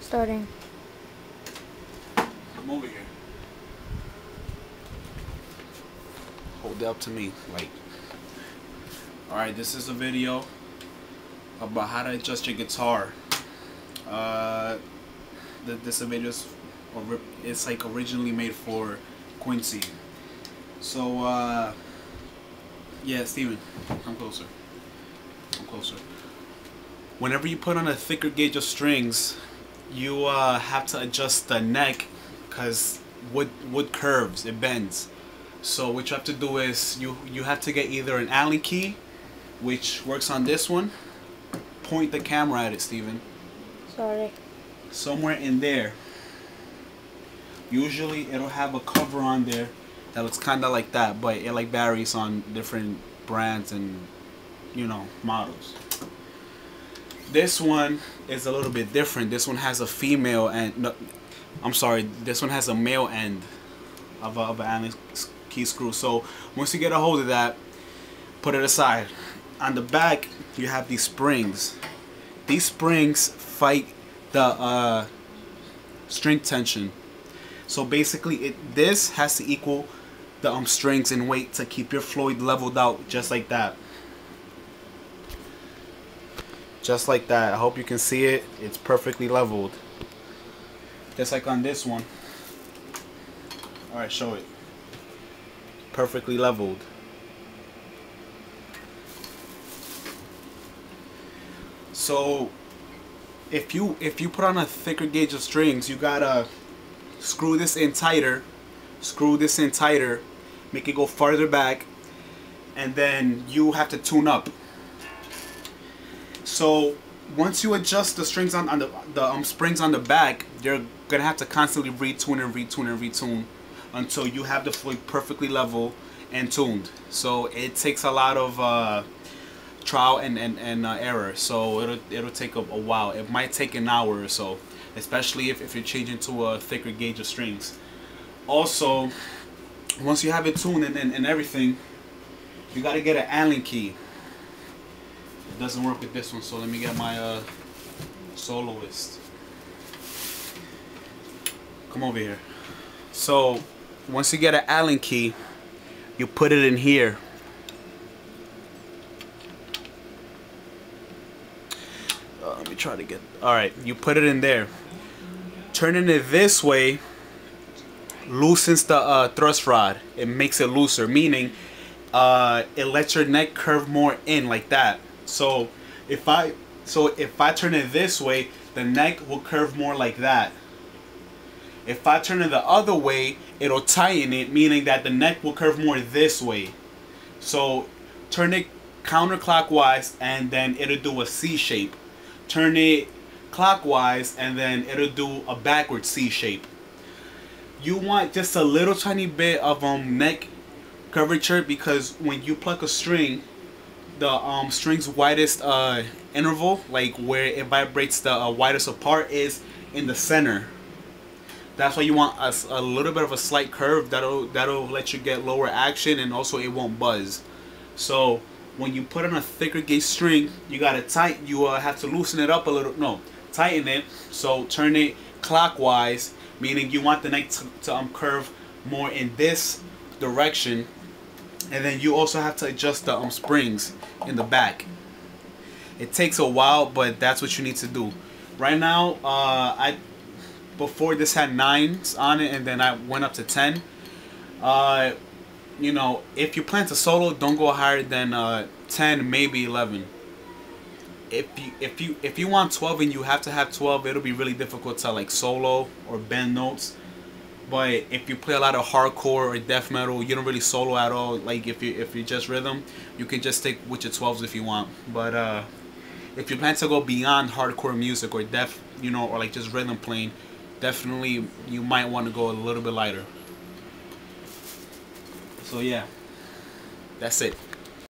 Starting. Come over here. Hold it up to me, like. Alright, this is a video about how to adjust your guitar. This video is like originally made for Quincy. So yeah, Steven, come closer. Come closer. Whenever you put on a thicker gauge of strings, you have to adjust the neck because wood curves, it bends. So what you have to do is you have to get either an Allen key, which works on this one. Point the camera at it, Steven. Sorry. Somewhere in there. Usually it'll have a cover on there that looks kind of like that, but it like varies on different brands and, you know, models. This one is a little bit different. This one has a female and no, I'm sorry, this one has a male end of an Allen key screw. So once you get a hold of that, put it aside. On the back you have these springs. These springs fight the string tension. So basically this has to equal the strings in weight to keep your Floyd leveled out, just like that. Just like that. I hope you can see it. It's perfectly leveled. Just like on this one. Alright, show it. Perfectly leveled. So if you put on a thicker gauge of strings, you gotta screw this in tighter, make it go farther back, and then you have to tune up. So once you adjust the strings on the springs on the back, you're gonna have to constantly retune until you have the Floyd perfectly level and tuned. So it takes a lot of trial and error. So it'll take a while. It might take an hour or so, especially if you're changing to a thicker gauge of strings. Also, once you have it tuned and everything, you gotta get an Allen key. It doesn't work with this one, so let me get my soloist. Come over here. So once you get an Allen key, you put it in here. Let me try to get. Alright, you put it in there. Turning it this way loosens the thrust rod. It makes it looser, meaning it lets your neck curve more in, like that. So if I turn it this way, the neck will curve more like that. If I turn it the other way, it'll tighten it, meaning that the neck will curve more this way. So turn it counterclockwise and then it'll do a C shape. Turn it clockwise and then it'll do a backward C shape. You want just a little tiny bit of neck curvature, because when you pluck a string, the string's widest interval, like where it vibrates the widest apart, is in the center. That's why you want a little bit of a slight curve that'll let you get lower action, and also it won't buzz. So when you put on a thicker gauge string, you gotta have to loosen it up a little. No, tighten it. So turn it clockwise, meaning you want the neck to curve more in this direction, and then you also have to adjust the springs in the back. It takes a while, but that's what you need to do. Right now, before this had 9s on it, and then I went up to 10. You know, if you plan to solo, don't go higher than 10, maybe 11. If you want 12 and you have to have 12, it'll be really difficult to like solo or bend notes. But if you play a lot of hardcore or death metal, you don't really solo at all. Like if you just rhythm, you can just stick with your 12s if you want. But if you plan to go beyond hardcore music or death, you know, or like just rhythm playing, definitely you might want to go a little bit lighter. So yeah, that's it.